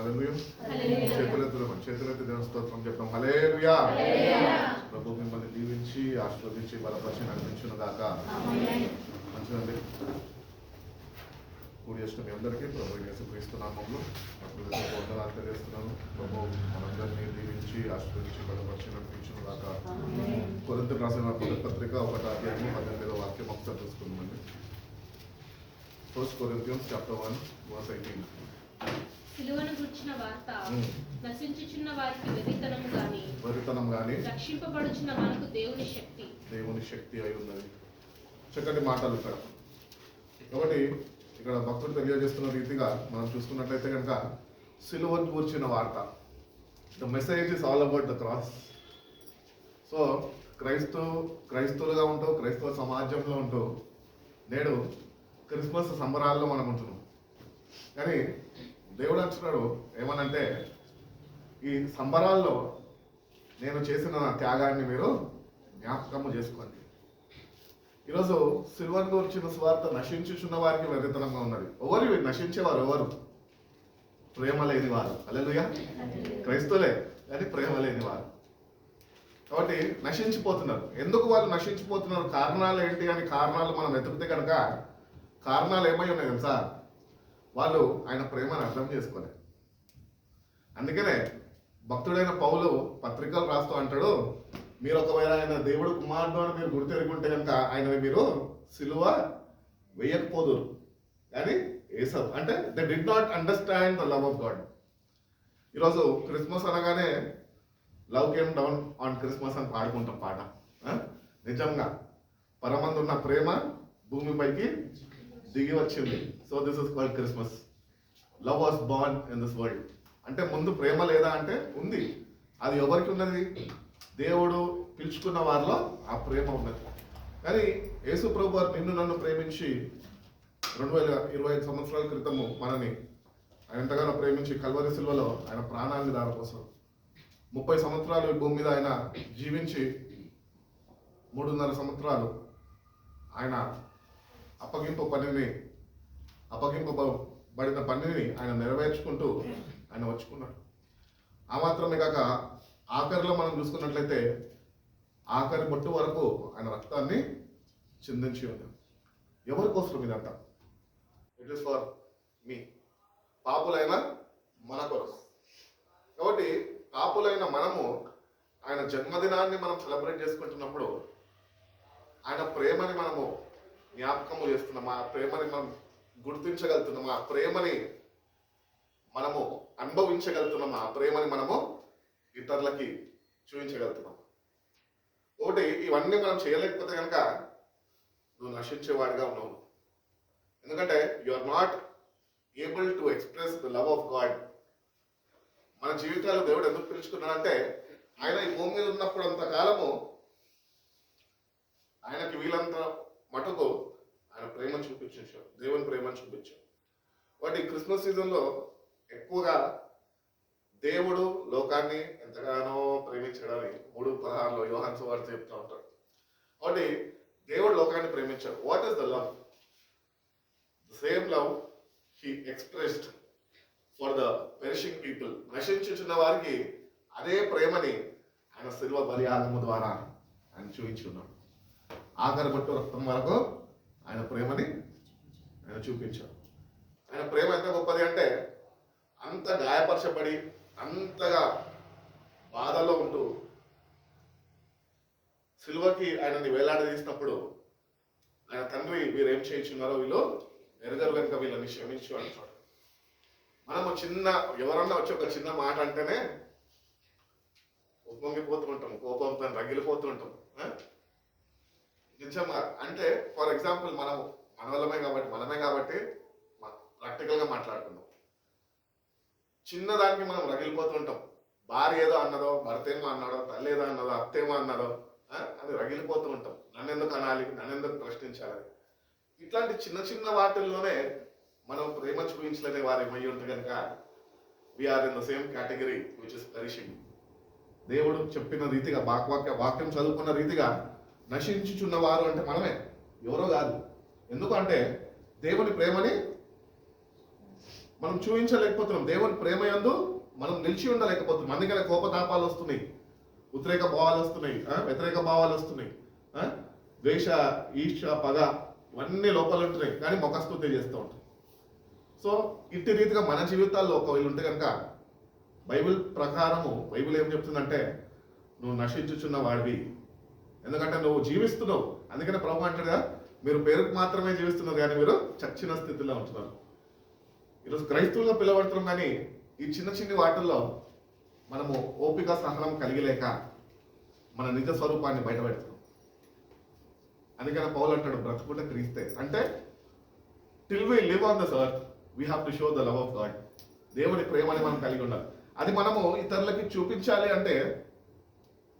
హల్లెలూయా. చేతులెత్తి దేవుని స్తోత్రం చెప్తాం. హల్లెలూయా. ప్రభు మిమ్మల్ని దీవించి ఆశీర్వదించి బలపరిచి నడిపించును గాక. మంచిదండి. కూడి చేసిన మీ అందరికీ ప్రభు యేసుక్రీస్తు నామములో వందనాలు తెలియజేస్తున్నాను. ప్రభు మనందరినీ దీవించి ఆశీర్వదించి బలపరిచి నడిపించును గాక. కొరింథీయులకు రాసిన మొదటి పత్రిక 1వ అధ్యాయం 18వ వాక్యం ఒకసారి చూసుకుందామండి. 1 Corinthians chapter 1 verse 18. సిలువను గుర్చిన వార్త నశించుచున్న వారికి వెర్రితనం గాని రక్షింపబడుచున్న మనకు దేవుని శక్తి అయి ఉన్నది. చక్కటి మాటలు ఇక్కడ. కాబట్టి ఇక్కడ భక్తుడు తెలియజేస్తున్న రీతిగా మనం చూసుకున్నట్లయితే కనుక సిలువను గుర్చిన వార్త, the message is all about the cross. So క్రైస్తవులుగా ఉంటూ క్రైస్తవ సమాజంలో ఉంటూ నేడు క్రిస్మస్ సంబరాల్లో మనం ఉంటున్నాం. కానీ దేవుడు అంటున్నాడు ఏమనంటే, ఈ సంబరాల్లో నేను చేసిన నా త్యాగాన్ని మీరు జ్ఞాపకము చేసుకోండి. ఈరోజు సిల్వర్ వచ్చిన స్వార్థ నశించుచున్న వారికి వెర్రితనంగా ఉన్నది. ఎవరు నశించేవారు? ఎవరు? ప్రేమ లేని వారు. హల్లెలూయా. క్రైస్తవులే కానీ ప్రేమ లేని వారు. కాబట్టి నశించిపోతున్నారు. ఎందుకు వాళ్ళు నశించిపోతున్నారు? కారణాలు ఏంటి అని కారణాలు మనం వెతికితే కనుక కారణాలు ఏమై ఉన్నాయి తెలుసా? వాళ్ళు ఆయన ప్రేమను అర్థం చేసుకోలేదు. అందుకనే భక్తుడైన పౌలు పత్రికలు రాస్తూ అంటాడు, మీరు ఒకవేళ ఆయన దేవుడు కుమారుడు అని మీరు గుర్తెరుగుంటే కనుక ఆయన మీరు సిలువ వేయకపోదురు. కానీ ఏసవ్ అంటే they did not understand the love of God. ఈరోజు క్రిస్మస్ అనగానే love came down on Christmas అని పాడుకుంటాం పాట. నిజంగా పరమందున్న ప్రేమ భూమిపైకి దిగి వచ్చింది. So this is called Christmas. Love was born in this world. అంటే ముందు ప్రేమ లేదా అంటే ఉంది. అది ఎవరికి ఉన్నది? దేవుడు పిలుచుకున్న వారిలో ఆ ప్రేమ ఉన్నది. కానీ యేసు ప్రభు వారు నిన్ను నన్ను ప్రేమించి 2025 సంవత్సరాల క్రితము మనని ఆయన ఎంతగానో ప్రేమించి కల్వరి సిల్వలో ఆయన ప్రాణాన్ని దారిపోసాడు. 30 సంవత్సరాలు ఈ భూమి మీద ఆయన జీవించి 3.5 సంవత్సరాలు ఆయన అప్పగింపబడిన పనిని ఆయన నెరవేర్చుకుంటూ ఆయన వచ్చుకున్నాడు. ఆ మాత్రమే కాక ఆఖరిలో మనం చూసుకున్నట్లయితే ఆఖరి బొట్టు వరకు ఆయన రక్తాన్ని చిందించి ఉన్నాడు. ఎవరి కోసం ఇదంతా? ఇట్ ఈస్ ఫర్ మీ, పాపులైన మన కొరకు. కాబట్టి పాపులైన మనము ఆయన జన్మదినాన్ని మనం సెలబ్రేట్ చేసుకుంటున్నప్పుడు ఆయన ప్రేమని మనము జ్ఞాపకము చేస్తున్నాం. ఆ ప్రేమని మనం గుర్తించగలుగుతున్నాం. ఆ ప్రేమని మనము అనుభవించగలుగుతున్నాం. ఆ ప్రేమని మనము ఇతరులకి చూపించగలుగుతున్నాం. ఒకటి, ఇవన్నీ మనం చేయలేకపోతే కనుక నువ్వు నశించేవాడిగా ఉన్నావు. ఎందుకంటే you are not able to express the love of God. మన జీవితాలు దేవుడు ఎందుకు పిలుచుకున్నాడంటే ఆయన ఈ భూమి మీద ఉన్నప్పుడు అంతకాలము ఆయనకి వీలంత మటుకు ఆయన ప్రేమ చూపించాడు, దేవుని ప్రేమను చూపించాడు. వాటి క్రిస్మస్ సీజన్లో ఎక్కువగా దేవుడు లోకాన్ని ఎంతగానో ప్రేమించడని 3:16 యోహాను సువార్త చెప్తూ ఉంటాడు. కాబట్టి దేవుడు లోకాన్ని ప్రేమించాడు. What is the love? The same love he expressed for the perishing people. నశించుచున్న వారికి అదే ప్రేమని ఆయన శిలువ బలియాగము ద్వారా ఆయన చూపించున్నాడు. ఆఖరి బొట్టు రక్తం వరకు ఆయన ప్రేమని ఆయన చూపించాడు. ఆయన ప్రేమ ఎంత గొప్పది అంటే అంత గాయపరచబడి అంతగా బాధలో ఉంటూ సిలువకి ఆయనని వేలాడదీసినప్పుడు ఆయన తండ్రి వీరేం చేయించున్నారో వీళ్ళు ఎరగరు కనుక వీళ్ళని క్షమించు అంటాడు. మనము ఎవరన్నా వచ్చి ఒక చిన్న మాట అంటేనే ఉప్పొంగిపోతూ ఉంటాం, కోపంతో రగిలిపోతూ ఉంటాం. నిజంగా అంటే ఫర్ ఎగ్జాంపుల్ మనమే కాబట్టి ప్రాక్టికల్గా మాట్లాడుతున్నాం. చిన్నదానికి మనం రగిలిపోతుంటాం. భార్య ఏదో అన్నదో, భర్త ఏమో అన్నాడో, తల్లి ఏదో అన్నదో, అత్తేమో అన్నదో అని రగిలిపోతూ ఉంటాం. నన్నెందుకు అనాలి, నన్నెందుకు ప్రశ్నించాలి? ఇట్లాంటి చిన్న చిన్న వాటిల్లోనే మనం ప్రేమ చూపించలేని వారు ఏమై ఉంటే కనుక we are in the same category which is perishing. దేవుడు చెప్పిన రీతిగా వాక్యం చదువుకున్న రీతిగా నశించుచున్న వారు అంటే మనమే, ఎవరో కాదు. ఎందుకంటే దేవుని ప్రేమని మనం చూపించలేకపోతున్నాం. దేవుని ప్రేమ యందు మనం నిలిచి ఉండలేకపోతున్నాం. అందుకనే కోపతాపాలు వస్తున్నాయి, ఉద్రేక భావాలు వస్తున్నాయి, వ్యతిరేక భావాలు వస్తున్నాయి, ద్వేష, ఈర్ష, పగ ఇవన్నీ లోపల ఉంటున్నాయి, కానీ ముఖస్తుతి చేస్తూ ఉంటాం. సో ఇట్టి రీతిగా మన జీవితాల్లో ఒకవేళ ఉంటే కనుక బైబిల్ ప్రకారము బైబిల్ ఏం చెప్తుందంటే నువ్వు నశించుచున్న వాడివి, ఎందుకంటే నువ్వు జీవిస్తున్నావు. అందుకనే ప్రభు అంటాడుగా, మీరు పేరుకు మాత్రమే జీవిస్తున్నారు కానీ మీరు చచ్చిన స్థితిలో ఉంటున్నారు. ఈరోజు క్రైస్తవులుగా పిలవడుతున్నాం, కానీ ఈ చిన్న చిన్న వాటిల్లో మనము ఓపిక సహనం కలిగిలేక మన నిజ స్వరూపాన్ని బయటపెడుతున్నాం. అందుకనే పౌలు అంటాడు, బ్రతుకుంటే క్రీస్తే. అంటే till we live on this earth we have to show the love of God. దేవుని ప్రేమని మనం కలిగి ఉండాలి. అది మనము ఇతరులకి చూపించాలి అంటే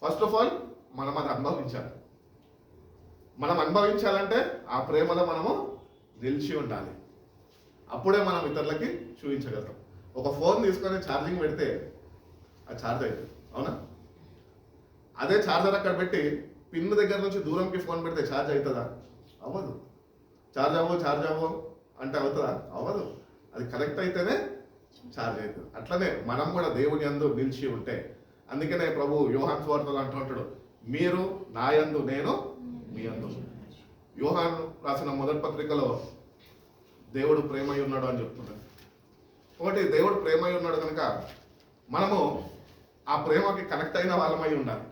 ఫస్ట్ ఆఫ్ ఆల్ మనం అది అనుభవించాలి. మనం అనుభవించాలంటే ఆ ప్రేమలో మనము నిలిచి ఉండాలి. అప్పుడే మనం ఇతరులకి చూపించగలుగుతాం. ఒక ఫోన్ తీసుకొని ఛార్జింగ్ పెడితే అది ఛార్జ్ అవుతుంది, అవునా? అదే ఛార్జర్ అక్కడ పెట్టి పిన్ దగ్గర నుంచి దూరంకి ఫోన్ పెడితే ఛార్జ్ అవుతుందా? అవ్వదు. ఛార్జ్ అవ్వు అంటే అవుతుందా? అవ్వదు. అది కనెక్ట్ అయితేనే ఛార్జ్ అవుతుంది. అట్లనే మనం కూడా దేవుని యందు నిలిచి ఉంటే, అందుకనే ప్రభు యోహాను సువార్తలో అంటుంటాడు, మీరు నా యందు నేను మీ యందు. యోహాను రాసిన మొదటి పత్రికలో దేవుడు ప్రేమై ఉన్నాడు అని చెప్తున్నాడు. కాబట్టి దేవుడు ప్రేమై ఉన్నాడు కనుక మనము ఆ ప్రేమకి కనెక్ట్ అయిన వాళ్ళమై ఉండాలి.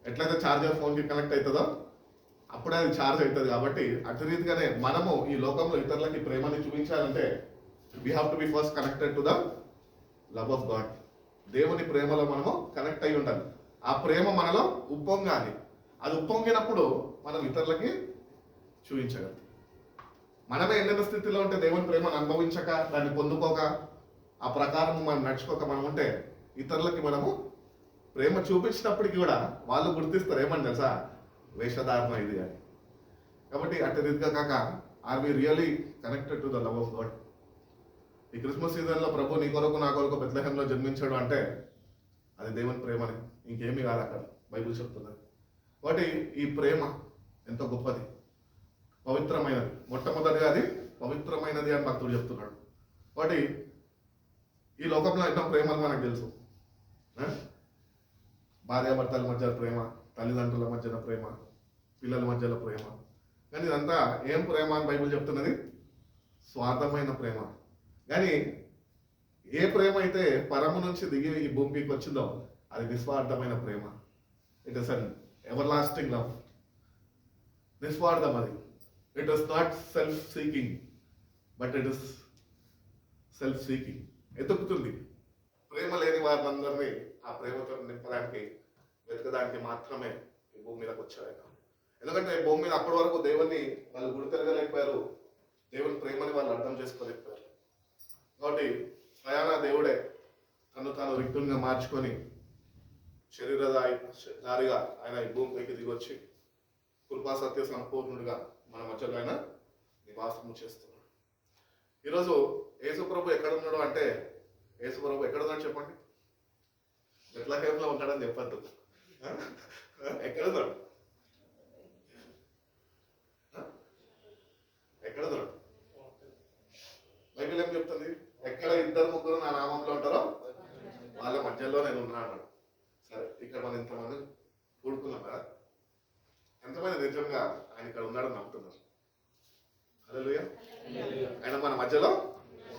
ఎట్లయితే ఛార్జర్ ఫోన్కి కనెక్ట్ అవుతుందో అప్పుడే అది ఛార్జ్ అవుతుంది. కాబట్టి అటు రీతిగానే మనము ఈ లోకంలో ఇతరులకి ప్రేమని చూపించాలంటే we have to be first connected to the love of God. దేవుని ప్రేమలో మనము కనెక్ట్ అయి ఉండాలి. ఆ ప్రేమ మనలో ఉప్పొంగాలి. అది ఉప్పొంగినప్పుడు మనం ఇతరులకి చూపించగలం. మనమే ఎన్నెన్న స్థితిలో ఉంటే దేవుని ప్రేమను అనుభవించక, దాన్ని పొందుకోక, ఆ ప్రకారం మనం నడుచుకోక మనం ఉంటే ఇతరులకి మనము ప్రేమ చూపించినప్పటికీ కూడా వాళ్ళు గుర్తిస్తారు, ఏమని తెలుసా, వేషధారణ ఇది అని. కాబట్టి అటు రీతిగా కాక are we really connected to the love of God. ఈ క్రిస్మస్ సీజన్లో ప్రభు నీ కొరకు నా కొరకు బెత్లెహేంలో జన్మించాడు అంటే అది దేవుని ప్రేమని, ఇంకేమీ కాదు అక్కడ బైబిల్ చెప్తున్నది. కాబట్టి ఈ ప్రేమ ఎంత గొప్పది, పవిత్రమైనది. మొట్టమొదటిగా అది పవిత్రమైనది అని భక్తుడు చెప్తున్నాడు. కాబట్టి ఈ లోకంలో ఎన్నో ప్రేమలు మనకు తెలుసు. భార్యాభర్తల మధ్య ప్రేమ, తల్లిదండ్రుల మధ్యన ప్రేమ, పిల్లల మధ్యలో ప్రేమ. కానీ ఇదంతా ఏం ప్రేమ అని బైబిల్ చెప్తున్నది? స్వార్థమైన ప్రేమ. కానీ ఏ ప్రేమ అయితే పరము నుంచి దిగి ఈ భూమికి వచ్చిందో అది నిస్వార్థమైన ప్రేమ. It is an everlasting love. నిస్వార్థం అది. It is not self seeking, but it is self seeking. ఎతుకుతుంది. ప్రేమ లేని వారినందరినీ ఆ ప్రేమతో నింపడానికి, వెతకడానికి మాత్రమే ఈ భూమి మీదకి వచ్చారు. ఎందుకంటే ఈ భూమి మీద అప్పటి వరకు దేవుని వాళ్ళు గుర్తెరగలేకపోయారు, దేవుని ప్రేమని వాళ్ళు అర్థం చేసుకోలేకపోయారు. కాబట్టి స్వయాన దేవుడే తను తాను రిక్తునిగా మార్చుకొని శరీరధారిగా ఆయన ఈ భూమిపైకి దిగొచ్చి కృపా సత్య సంపూర్ణుడిగా మన మధ్యలో ఆయన నివాసము చేస్తున్నాడు. ఈరోజు యేసుప్రభు ఎక్కడ ఉన్నాడు అంటే, యేసుప్రభు ఎక్కడ ఉన్నాడు చెప్పండి? బెత్లెహేంలో ఉంటాడని చెప్పద్దు. ఎక్కడ ఉన్నాడు? ఎక్కడ ఉన్నాడు? బైబిల్ ఏం చెప్తుంది? ఎక్కడ ఇద్దరు ముగ్గురు నా నామంలో ఉంటారో వాళ్ళ మధ్యలో నేను ఉన్నాను. సరే, ఇక్కడ మనం ఇంతమంది కూడుకున్నాం కదా, ఎంతమంది నిజంగా ఆయన ఇక్కడ ఉన్నాడని నమ్ముతున్నారు? హల్లెలూయా. ఆయన మన మధ్యలో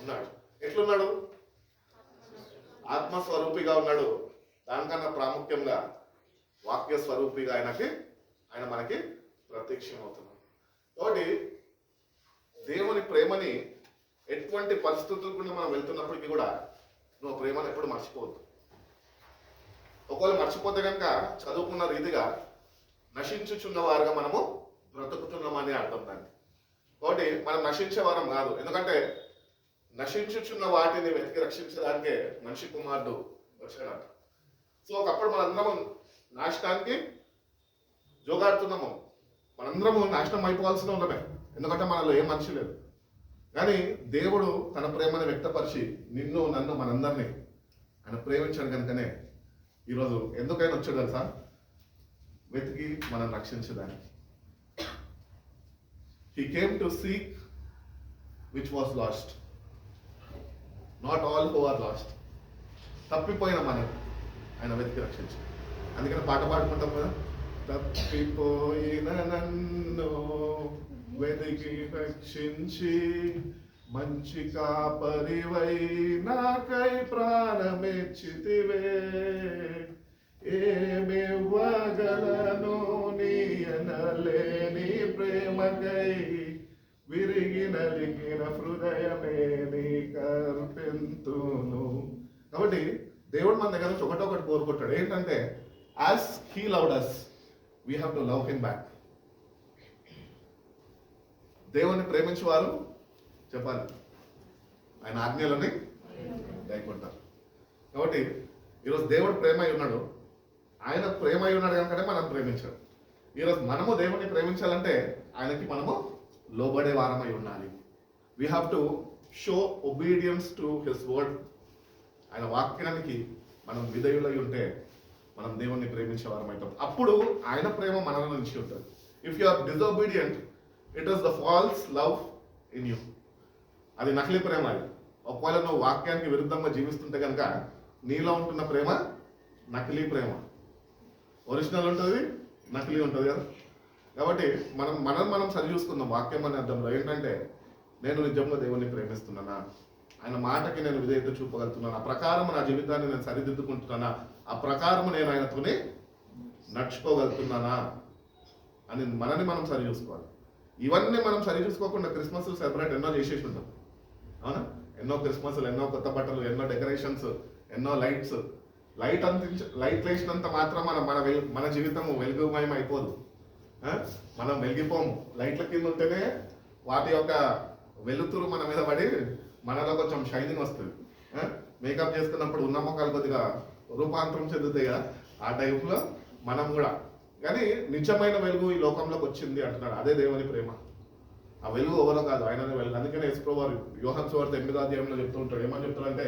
ఉన్నాడు. ఎట్లున్నాడు? ఆత్మస్వరూపిగా ఉన్నాడు. దానికన్నా ప్రాముఖ్యంగా వాక్య స్వరూపిగా ఆయన మనకి ప్రత్యక్షం అవుతున్నాడు. కాబట్టి దేవుని ప్రేమని ఎటువంటి పరిస్థితుల గురించి మనం వెళ్తున్నప్పటికీ కూడా నువ్వు ప్రేమను ఎప్పుడు మర్చిపోవద్దు. ఒకవేళ మర్చిపోతే కనుక చదువుకున్న రీతిగా నశించుచున్న వారుగా మనము బ్రతుకుతున్నామని అర్థం దాన్ని. కాబట్టి మనం నశించే వారం కాదు. ఎందుకంటే నశించుచున్న వాటిని వెతికి రక్షించడానికే మనిషి కుమారుడు వచ్చాడంట. సో ఒకప్పుడు మనందరము నాశనానికి జోగాడుతున్నాము. మనందరము నాశనం అయిపోవాల్సిన ఉండమే, ఎందుకంటే మనలో ఏ మనిషి లేదు. కానీ దేవుడు తన ప్రేమను వ్యక్తపరిచి నిన్ను నన్ను మనందరినీ ఆయన ప్రేమించాడు కనుకనే ఈరోజు ఎందుకైనా వచ్చాడు తెలుసా? వెతికి మనం రక్షించడానికి. He came to seek which was lost. Not all who are lost. తప్పిపోయిన మనం ఆయన వెతికి రక్షించి. అందుకని పాట పాడుకుంటాం కదా, తప్పిపోయిన నన్ను వెతికి రక్షించి మంచి కాపరివై నాకై ప్రాణమెచ్చితివే, ఏమివ్వగలను నీ అనలేని ప్రేమకై, విరిగి నలిగిన హృదయమే నీ కర్పెంతును. కాబట్టి దేవుడు మన దగ్గర నుంచి ఒకటొకటి కోరుకుంటాడు. ఏంటంటే as he loved us, we have to love him back. దేవుణ్ణి ప్రేమించేవారు చెప్పాలి ఆయన ఆజ్ఞలని గైకొంటారు. కాబట్టి ఈరోజు దేవుడు ప్రేమ అయి ఉన్నాడు, ఆయన ప్రేమ అయి ఉన్నాడు కనుకనే మనం ప్రేమించాడు. ఈరోజు మనము దేవుణ్ణి ప్రేమించాలంటే ఆయనకి మనము లోబడే వారమై ఉండాలి. We have to show obedience to his word. ఆయన వాక్యానికి మనం విధేయులై ఉంటే మనం దేవుణ్ణి ప్రేమించే వారం అవుతాం. అప్పుడు ఆయన ప్రేమ మనలో నుంచి ఉంటుంది. If you are disobedient, it is the false love in you. అది నకిలీ ప్రేమ. అది ఒకవేళ నువ్వు వాక్యానికి విరుద్ధంగా జీవిస్తుంటే కనుక నీలో ఉంటున్న ప్రేమ నకిలీ ప్రేమ. ఒరిజినల్ ఉంటుంది, నకిలీ ఉంటుంది కదా. కాబట్టి మనం సరి చూసుకుందాం వాక్యం అనే అర్థంలో. ఏంటంటే నేను నిజంగా దేవుణ్ణి ప్రేమిస్తున్నానా, ఆయన మాటకి నేను విధేయత చూపగలుగుతున్నాను, ఆ ప్రకారం నా జీవితాన్ని నేను సరిదిద్దుకుంటున్నానా, ఆ ప్రకారం నేను ఆయనతోనే నడుచుకోగలుగుతున్నానా అని మనని మనం సరి చూసుకోవాలి. ఇవన్నీ మనం సరి చూసుకోకుండా క్రిస్మస్ సెలబ్రేట్ ఎన్నో చేసేసి ఉంటాం, అవునా? ఎన్నో క్రిస్మస్లు, ఎన్నో కొత్త బట్టలు, ఎన్నో డెకరేషన్స్, ఎన్నో లైట్స్. లైట్ వేసినంత మాత్రం మన జీవితం వెలుగుమయం అయిపోదు. మనం వెలిగిపోము. లైట్ల కింద ఉంటేనే వాటి యొక్క వెలుతురు మన మీద పడి మనలో కొంచెం షైనింగ్ వస్తుంది. మేకప్ చేసుకున్నప్పుడు ఉన్న మొక్కలు కొద్దిగా రూపాంతరం చెందుతాయి కదా, ఆ టైప్లో మనం కూడా. కానీ నిజమైన వెలుగు ఈ లోకంలోకి వచ్చింది అంటున్నాడు. అదే దేవుని ప్రేమ. ఆ వెలుగు ఎవరో కాదు, ఆయననే వెలుగు. అందుకనే యేసుప్రభువు యోహాను సువార్త 8వ అధ్యాయంలో చెప్తూ ఉంటాడు. ఏమని చెప్తాడంటే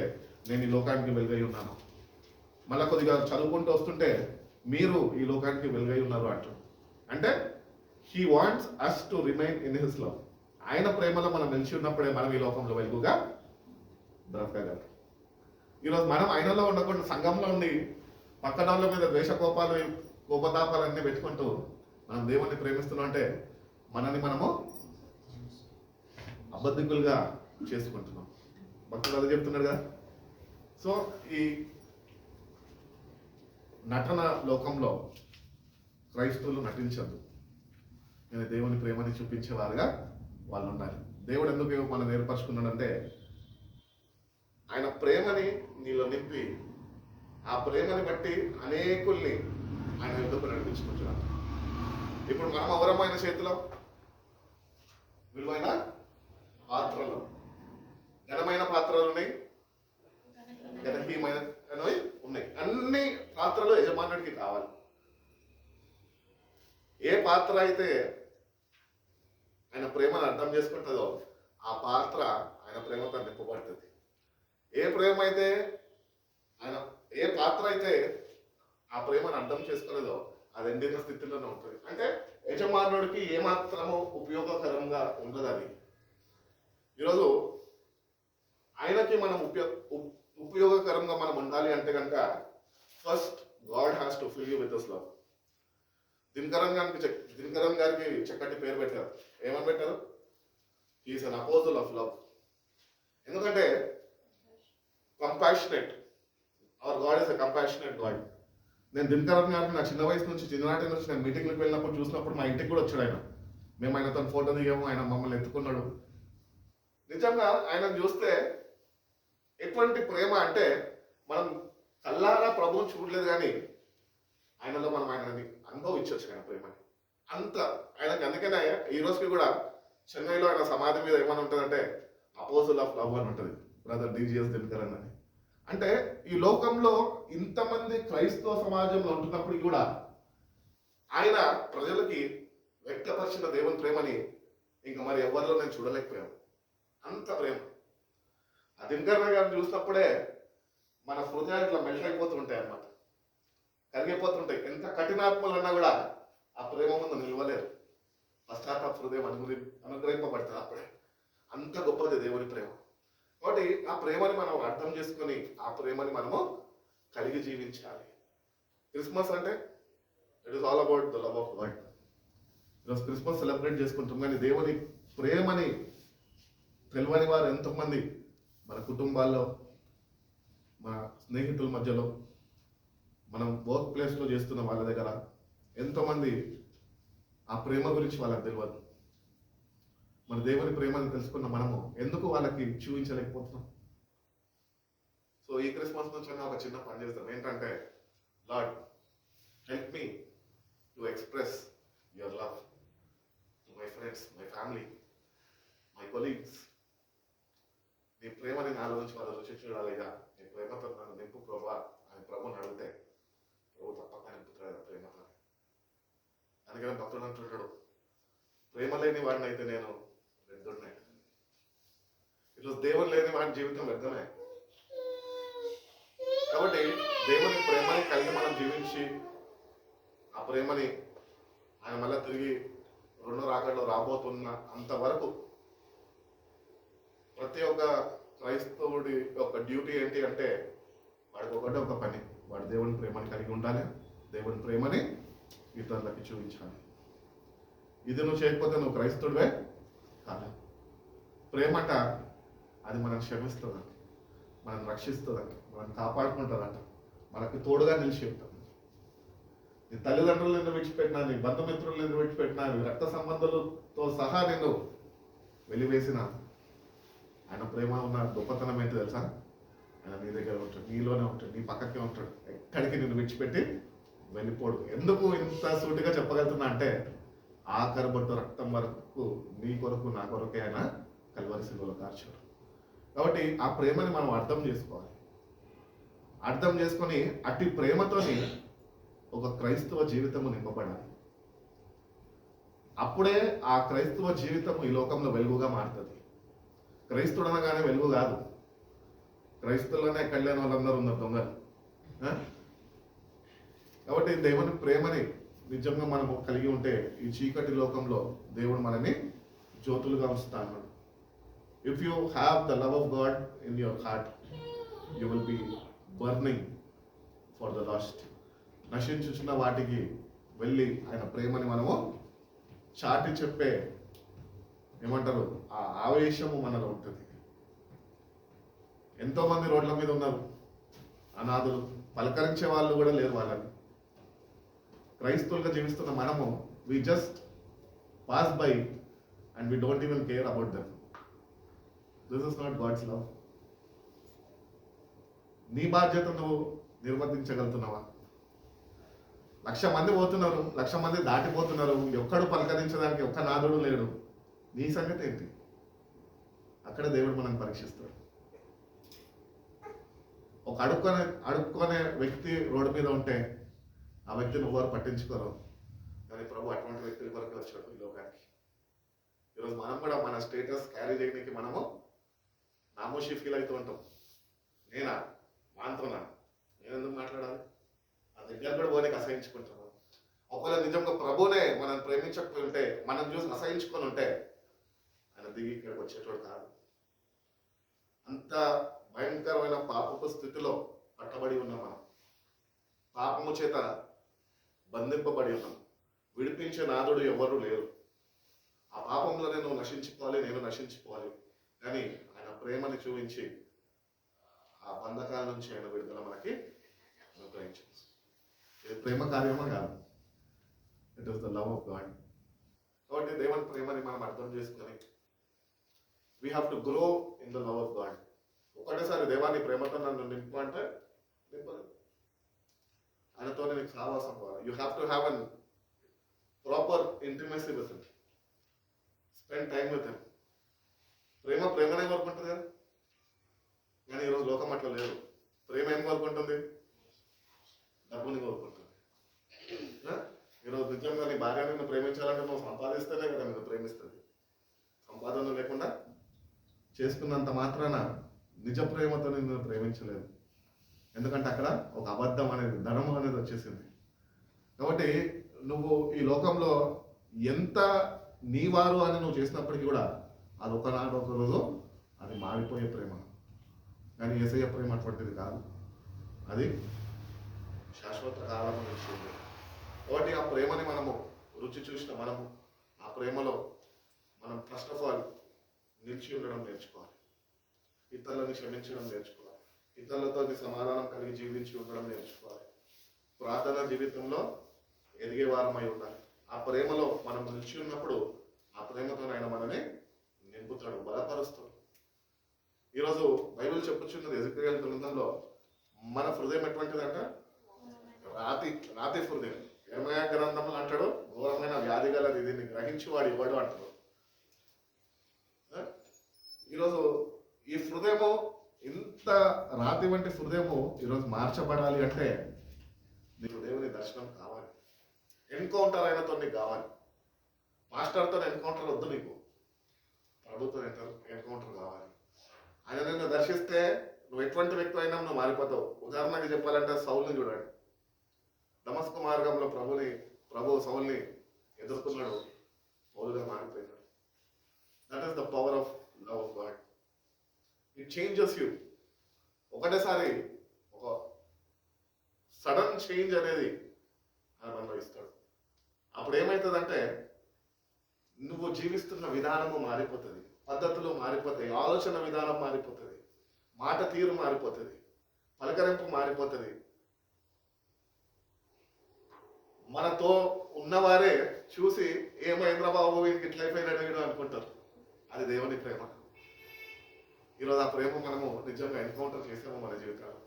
నేను ఈ లోకానికి వెలుగై ఉన్నాను. మళ్ళీ కొద్దిగా చదువుకుంటూ వస్తుంటే మీరు ఈ లోకానికి వెలుగై ఉన్నారు అంటాడు. అంటే he wants us to remain in his love. ఆయన ప్రేమలో మనం నిలిచి ఉన్నప్పుడే మనం ఈ లోకంలో వెలుగుగా బ్రతకగలం. ఈరోజు మనం ఆయనలో ఉండకుండా సంఘంలో ఉండి పక్కన వాళ్ళ మీద ద్వేష కోపతాపాలన్నీ పెట్టుకుంటూ మనం దేవుణ్ణి ప్రేమిస్తున్నాం అంటే మనని మనము అబద్ధికులుగా చేసుకుంటున్నాం. భక్తులు అదే చెప్తున్నాడు కదా. సో ఈ నటన లోకంలో క్రైస్తవులు నటించద్దు. నేను దేవుని ప్రేమని చూపించేవారుగా వాళ్ళు ఉండాలి. దేవుడు ఎందుకు మనం ఏర్పరచుకున్నాడంటే ఆయన ప్రేమని నీలో నింపి ఆ ప్రేమని బట్టి అనేకుల్ని ఆయన ఎందుకు నడిపించుకుంటున్నాడు. ఇప్పుడు మనం అవరమైన చేతిలో విలువైన పాత్రలు, ఘనమైన పాత్రలు ఉన్నాయి, ఘనహీనమైనవి ఉన్నాయి. అన్ని పాత్రలు యజమానుడికి కావాలి. ఏ పాత్ర అయితే ఆయన ప్రేమను అర్థం చేసుకుంటుందో ఆ పాత్ర ఆయన ప్రేమతో నింపబడుతుంది. ఏ పాత్ర అయితే ఆ ప్రేమను అర్థం చేసుకోలేదో అది ఎండిన స్థితిలోనే ఉంటుంది. అంటే యజమానుడికి ఏమాత్రము ఉపయోగకరంగా ఉండదు అది. ఈరోజు ఆయనకి మనం ఉపయోగకరంగా మనం ఉండాలి అంటే కనుక first God has to fill you with his love. Dinakaran గారికి చక్కటి పేరు పెట్టారు. ఏమని పెట్టారు? He is an apostle of love. ఎందుకంటే compassionate, our God is a compassionate God. నేను దినకరన్ గారిని నా చిన్న వయసు నుంచి, చిన్ననాటి నుంచి నేను మీటింగ్లకు వెళ్ళినప్పుడు చూసినప్పుడు మా ఇంటికి కూడా వచ్చాడు ఆయన. మేము ఆయనతో ఫోటో దిగాము, ఆయన మమ్మల్ని ఎత్తుకున్నాడు. నిజంగా ఆయన చూస్తే ఎటువంటి ప్రేమ అంటే మనం కల్లారా ప్రభువుని చూడలేదు కానీ ఆయనలో మనం ఆయనని అనుభవించవచ్చు ఆయన ప్రేమని అంత ఆయనకి. అందుకనే ఈ రోజుకి కూడా చెన్నైలో ఆయన సమాధి మీద ఏమని ఉంటుందంటే అపోజిల్ ఆఫ్ లవ్ అని ఉంటుంది, బ్రదర్ డిజిఎస్ దినకరన్ అని. అంటే ఈ లోకంలో ఇంతమంది క్రైస్తవ సమాజంలో ఉంటున్నప్పుడు కూడా ఆయన ప్రజలకి వ్యక్తపరిచిన దేవుని ప్రేమని ఇంకా మరి ఎవరిలో నేను చూడలేకపోయాను. అంత ప్రేమ. ఆ దినకరన్ గారిని చూసినప్పుడే మన హృదయాలు ఇట్లా మెల్ట్ అయిపోతుంటాయి అన్నమాట, కరిగిపోతుంటాయి. ఎంత కఠినాత్మలన్నా కూడా ఆ ప్రేమ ముందు నిలవలేరు. పశ్చాత్తాప హృదయం అనుగ్రహింపబడుతుంది అప్పుడే. అంత గొప్పది దేవుని ప్రేమ. కాబట్టి ఆ ప్రేమని మనం అర్థం చేసుకొని ఆ ప్రేమని మనము కలిగి జీవించాలి. క్రిస్మస్ అంటే it is all about the love of God. ఈరోజు క్రిస్మస్ సెలబ్రేట్ చేసుకుంటాం, కానీ దేవుని ప్రేమని తెలియని వారు ఎంతోమంది మన కుటుంబాల్లో, మన స్నేహితుల మధ్యలో, మనం వర్క్ ప్లేస్లో చేస్తున్న వాళ్ళ దగ్గర ఎంతోమంది ఆ ప్రేమ గురించి వాళ్ళకి తెలియదు. మన దేవుని ప్రేమని తెలుసుకున్న మనము ఎందుకు వాళ్ళకి చూపించలేకపోతున్నాం? సో ఈ క్రిస్మస్ నుంచి ఒక చిన్న పని చేస్తాం. ఏంటంటే, lord help me to express your love to my friends, my family, my colleagues. నీ ప్రేమని నాలో నుంచి వాళ్ళు రుచి చూడాలిగా. నీ ప్రేమతో నన్ను నింపు ప్రభా అని ప్రభుని అడిగితే ప్రభు తప్పక నింపుతాడు ప్రేమతో. అందుకని భక్తుడు అంటుంటాడు, ప్రేమ లేని వాడిని అయితే నేను వ్యర్థుడినే. ఈరోజు దేవుడు లేని వాడి జీవితం వ్యర్థమే. కాబట్టి దేవుని ప్రేమని కలిగి మనం జీవించి ఆ ప్రేమని ఆయన మళ్ళీ తిరిగి రెండో రాకడలో రాబోతున్న అంతవరకు ప్రతి ఒక్క క్రైస్తవుడి యొక్క డ్యూటీ ఏంటి అంటే, వాడికి ఒకటే ఒక పని, వాడు దేవుని ప్రేమని కలిగి ఉండాలి, దేవుని ప్రేమని ఇతరులకి చూపించాలి. ఇది నువ్వు చేయకపోతే నువ్వు క్రైస్తవుడివే కాదు. ప్రేమట అది మనం క్షమిస్తుందంట, మనం రక్షిస్తుందంట, మనం కాపాడుకుంటుందంట, మనకి తోడుగా నిలిచి ఉంటుంది. నీ తల్లిదండ్రులు నిన్ను విడిచిపెట్టినా, నీ బంధుమిత్రులు నిన్ను విడిచిపెట్టినా, నీ రక్త సంబంధాలతో సహా నిన్ను వెలివేసిన ఆయన ప్రేమ ఉన్న గొప్పతనం ఏంటి తెలుసా? ఆయన నీ దగ్గర ఉంటాడు, నీలోనే ఉంటాడు, నీ పక్కకే ఉంటాడు, ఎక్కడికి నిన్ను విడిచిపెట్టి వెళ్ళిపోడు. ఎందుకు ఇంత సూటిగా చెప్పగలుగుతున్నా అంటే, ఆఖరి బొట్టు రక్తం వరకు నీ కొరకు నా కొరకే ఆయన కల్వరి శిలువలో కార్చాడు. కాబట్టి ఆ ప్రేమని మనం అర్థం చేసుకోవాలి. అర్థం చేసుకొని అట్టి ప్రేమతోని ఒక క్రైస్తవ జీవితము నింపబడాలి. అప్పుడే ఆ క్రైస్తవ జీవితము ఈ లోకంలో వెలుగుగా మారుతుంది. క్రైస్తవుడు అనగానే వెలుగు కాదు. క్రైస్తవులనే కళ్యాణ వాళ్ళందరూ ఉన్నారు దొంగలు. కాబట్టి దేవుని ప్రేమని నిజంగా మనము కలిగి ఉంటే ఈ చీకటి లోకంలో దేవుడు మనని జ్యోతులుగా ఉంచుతాడు. If you have the love of God in your heart, you will be burning for the lost. నశించుచున్న వాటికి వెళ్ళి ఆయన ప్రేమని మనము చాటి చెప్పే ఏమంటారు ఆ ఆవేశము మనలో ఉంటుంది. ఎంతోమంది రోడ్ల మీద ఉన్నారు అనాథులు, పలకరించే వాళ్ళు కూడా లేరు వాళ్ళని. క్రైస్తవులుగా జీవిస్తున్న మనము we just pass by and we don't even care about them. This is not God's love. నీ బాధ్యత నువ్వు నిర్వర్తించగలుగుతున్నావా? 1,00,000 మంది పోతున్నారు, 1,00,000 మంది దాటిపోతున్నారు, ఎక్కడు పలకరించడానికి ఒక్క నాదుడు లేడు. నీ సంగతి ఏంటి? అక్కడ దేవుడు మనం పరీక్షిస్తాడు. ఒక అడుక్కునే వ్యక్తి రోడ్డు మీద ఉంటే ఆ వ్యక్తిని ఎవరు పట్టించుకోరు, కానీ ప్రభు అటువంటి వ్యక్తుల కొరకు వచ్చాడు ఈ లోకానికి. ఈరోజు మనం కూడా మన స్టేటస్ క్యారీ చేయడానికి మనము నామోషి ఫీల్ అవుతూ ఉంటాం. నేనా మాంతోనా, నేను ఎందుకు మాట్లాడాలి? ఆ దగ్గర కూడా పోనీ అసహించుకుంటాం. ఒకవేళ నిజంగా ప్రభునే మనం ప్రేమించకపోతే, మనం చూసి అసహించుకొని ఉంటే ఆయన దిగి ఇక్కడికి వచ్చేటోడు కాదు. అంత భయంకరమైన పాపపు స్థితిలో పట్టబడి ఉన్నాం మనం. పాపము చేత బంధింపబడి ఉన్నాం. విడిపించే నాదుడు ఎవరు లేరు. ఆ పాపంలో నేను నశించుకోవాలి, నేను నశించుకోవాలి. కానీ ఆయన ప్రేమని చూపించి ఆ బంధకాల నుంచి ఆయన విడుదల మనకి అనుగ్రహించింది. ఇది ప్రేమ కార్యమా కాదు, it is the love of God. కాబట్టి దేవుని ప్రేమని మనం అర్థం చేసుకొని we have to grow in the love of God. ఒకటేసారి దేవాన్ని ప్రేమతో నన్ను నింపు అంటే నింపలేదు. ఆయనతో నీకు సహవాసం కావాలి. You have to have an proper intimacy with him, spend time with him. ప్రేమనే కోరుకుంటుంది కదా, కానీ ఈరోజు లోకం అట్లా లేదు. ప్రేమ ఏం కోరుకుంటుంది? డబ్బుని కోరుకుంటుంది. ఈరోజు నిజంగా నీ భార్య నిన్ను ప్రేమించాలంటే నువ్వు సంపాదిస్తేనే కదా నిన్ను ప్రేమిస్తుంది. సంపాదన లేకుండా చేసుకున్నంత మాత్రాన నిజ ప్రేమతో నిన్ను ప్రేమించలేదు. ఎందుకంటే అక్కడ ఒక అబద్ధం అనేది, ధనము అనేది వచ్చేసింది. కాబట్టి నువ్వు ఈ లోకంలో ఎంత నీవారు అని నువ్వు చేసినప్పటికీ కూడా అది ఒకనాడు ఒక రోజు అది మారిపోయే ప్రేమ. కానీ యేసయ్య ప్రేమ అటువంటిది కాదు, అది శాశ్వత కాలం నుంచి ఉంది. కాబట్టి ఆ ప్రేమని మనము రుచి చూసిన మనము ఆ ప్రేమలో మనం ఫస్ట్ ఆఫ్ ఆల్ నిలిచి ఉండడం నేర్చుకోవాలి, ఇతరులను క్షమించడం నేర్చుకోవాలి, ఇతరులతో సమాధానం కలిగి జీవించి ఉండడం నేర్చుకోవాలి, ప్రార్థన జీవితంలో ఎదిగే వారమై ఉండాలి. ఆ ప్రేమలో మనం నిలిచి ఉన్నప్పుడు ఆ ప్రేమతో ఆయన మనని నింపుతాడు, బలపరుస్తాడు. ఈరోజు బైబిల్ చెప్పుచున్నది ఎజెకియెల్ గ్రంథంలో మన హృదయం ఎటువంటిదంట, రాతి హృదయం. యెర్మయా గ్రంథంలో అంటాడు ఘోరమైన వ్యాధి గలది, దీన్ని గ్రహించి వాడు ఇవ్వడు అంటాడు. ఈరోజు ఈ హృదయము, ఇంత రాతి వంటి హృదయము ఈరోజు మార్చబడాలి అంటే నీకు దేవుని దర్శనం కావాలి, ఎన్కౌంటర్ అయినతో నీకు కావాలి. మాస్టర్తో ఎన్కౌంటర్ వద్దు, నీకు ప్రభుత్వం ఎన్కౌంటర్ కావాలి. ఆయన నిన్ను దర్శిస్తే నువ్వు ఎటువంటి వ్యక్తి అయినా నువ్వు మారిపోతావు. ఉదాహరణకి చెప్పాలంటే సౌల్ని చూడండి, దమస్కు మార్గంలో ప్రభు సౌల్ని ఎదుర్కొన్నాడు, పౌలుగా మారిపోయినాడు. That is the power of love of God. It changes you. ఒకటేసారి ఒక సడన్ చేంజ్ అనేది ఆయన మనలో ఇస్తాడు. అప్పుడు ఏమవుతుందంటే నువ్వు జీవిస్తున్న విధానము మారిపోతుంది, పద్ధతులు మారిపోతాయి, ఆలోచన విధానం మారిపోతుంది, మాట తీరు మారిపోతుంది, పలకరింపు మారిపోతుంది. మనతో ఉన్నవారే చూసి ఏమైంద్రా బాబు వీనికి ఇట్లా అయిపోయినాడు అనుకుంటారు. అది దేవుని ప్రేమ. ఈరోజు ఆ ప్రేమ మనము నిజంగా ఎన్కౌంటర్ చేసాము మన జీవితాలు.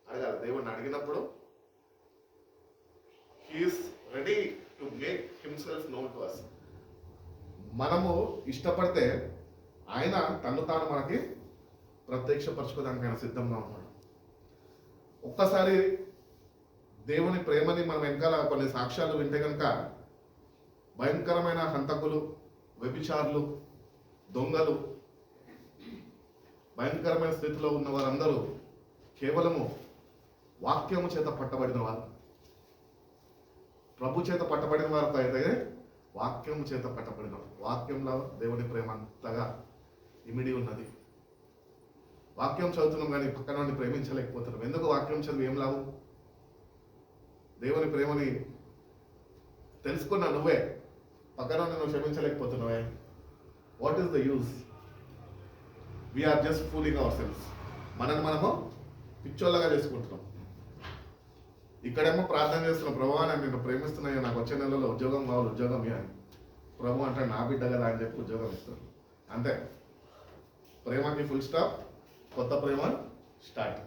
అడగాలి, దేవుడిని అడిగినప్పుడు he is ready to make himself known to us. మనము ఇష్టపడితే ఆయన తను తాను మనకి ప్రత్యక్షపరచుకోవడానికి ఆయన సిద్ధంగా ఉన్నాడు. ఒక్కసారి దేవుని ప్రేమని మనం వెనకాల కొన్ని సాక్ష్యాలు వింటే కనుక భయంకరమైన హంతకులు, వ్యభిచారులు, దొంగలు, భయంకరమైన స్థితిలో ఉన్న వారందరూ కేవలము వాక్యము చేత పట్టబడిన వారు. ప్రభు చేత పట్టబడిన వారు అయితే వాక్యము చేత పట్టబడిన వారు. వాక్యంలో దేవుని ప్రేమ అంతగా ఇమిడి ఉన్నది. వాక్యం చదువుతున్నాం కానీ పక్కన వాడిని ప్రేమించలేకపోతున్నాం. ఎందుకు? వాక్యం చదివి ఏం లాభం? దేవుని ప్రేమని తెలుసుకున్నా నువ్వే పక్కన నువ్వు క్షమించలేకపోతున్నావే. What is the use? We are just fooling ourselves. మనము పిచ్చోళ్ళగా చేసుకుంటున్నాం. ఇక్కడేమో ప్రార్థన చేస్తున్నాం, ప్రభువా నేను ప్రేమిస్తున్నాయో, నాకు వచ్చే నెలలో ఉద్యోగం కావాలి, ఉద్యోగం అని. ప్రభు అంటే నా బిడ్డ కదా అని చెప్పి ఉద్యోగం ఇస్తాడు. అంతే, ప్రేమకి ఫుల్ స్టాప్, కొత్త ప్రేమ స్టార్ట్.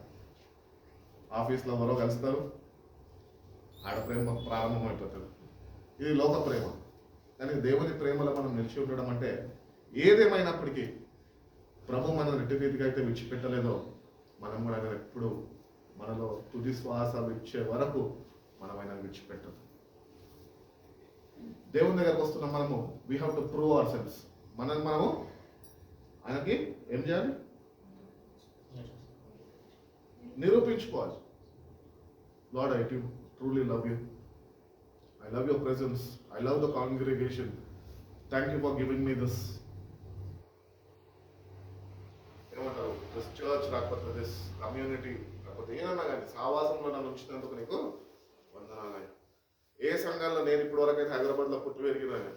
ఆఫీస్లో ఎవరో కలుస్తారు, ఆడ ప్రేమ ప్రారంభమైపోతుంది. ఇది లోక ప్రేమ. కానీ దేవుని ప్రేమలో మనం నిలిచి ఉండడం అంటే ఏదేమైనప్పటికీ ప్రభు మనం ఎట్టి రీతిగా అయితే విడిచిపెట్టలేదో మనం కూడా ఆయన ఎప్పుడు మనలో తుది శ్వాస విడిచే వరకు మనం ఆయన విడిచిపెట్టదు. దేవుని దగ్గరకు వస్తున్నాం మనము, we have to prove ourselves. మనము ఆయనకి ఏం చేయాలి? నిరూపించుకోవాలి. Lord, I truly love you. I love your presence. I love the congregation. Thank you for giving me this. ఏమంటారు? దిస్ చర్చ్ రాకపోతే, దిస్ కమ్యూనిటీ రాకపోతే, ఏమన్నా కానీ సావాసంలో నన్ను ఉంచినందుకు నీకు వందనాలు. ఏ సంఘాల్లో నేను ఇప్పటి వరకు అయితే హైదరాబాద్లో పుట్టి పెరిగినాను,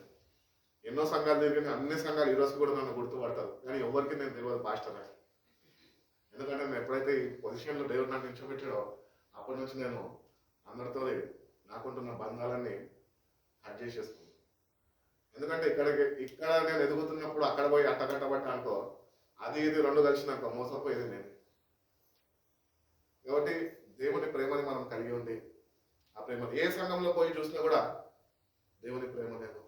ఎన్నో సంఘాలు తిరిగిన, అన్ని సంఘాలు ఈరోజు కూడా నన్ను గుర్తుపడతారు. కానీ ఎవరికి నేను తెలియదు పాస్టర్ అని. ఎందుకంటే నేను ఎప్పుడైతే ఈ పొజిషన్లో దేవుడు నాకు నిల్చోబెట్టాడో అప్పటి నుంచి నేను అందరితో నాకుంటున్న బంధాలన్నీ కట్ చేసేస్తుంది. ఎందుకంటే ఇక్కడ నేను ఎదుగుతున్నప్పుడు అక్కడ పోయి అట్టకట్టబట్టి అనుకో, అది ఇది రెండు కలిసినాక మోసపోయేది నేను. కాబట్టి దేవుని ప్రేమని మనం కలిగి ఉండి, ఆ ప్రేమ ఏ సంఘంలో పోయి చూసినా కూడా దేవుని ప్రేమ లేదు.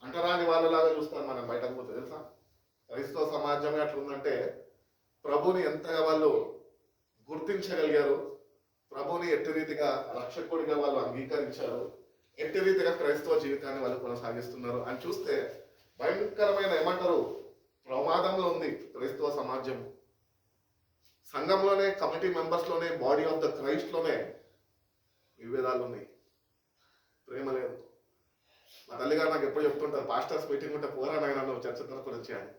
అంటరాని వాళ్ళలాగా చూస్తారు మనం బయటకు పోతే. తెలుసా, క్రైస్తవ సమాజమే అట్లుందంటే ప్రభుని ఎంతగా వాళ్ళు గుర్తించగలిగారు, ప్రభుని ఎట్టి రీతిగా రక్షకుడిగా వాళ్ళు అంగీకరించారు, ఎట్టి రీతిగా క్రైస్తవ జీవితాన్ని వాళ్ళు కొనసాగిస్తున్నారు అని చూస్తే భయంకరమైన ఏమంటారు ప్రమాదంలో ఉంది క్రైస్తవ సమాజం. సంఘంలోనే, కమిటీ మెంబర్స్లోనే, బాడీ ఆఫ్ ద క్రైస్ట్లోనే విభేదాలు ఉన్నాయి, ప్రేమ లేదు. మా తల్లిగారు నాకు ఎప్పుడు చెప్తుంటారు, పాస్టర్స్ మీటింగ్ ఉంటే పోరా నాయన నువ్వు చర్చ తరపున వచ్చాను.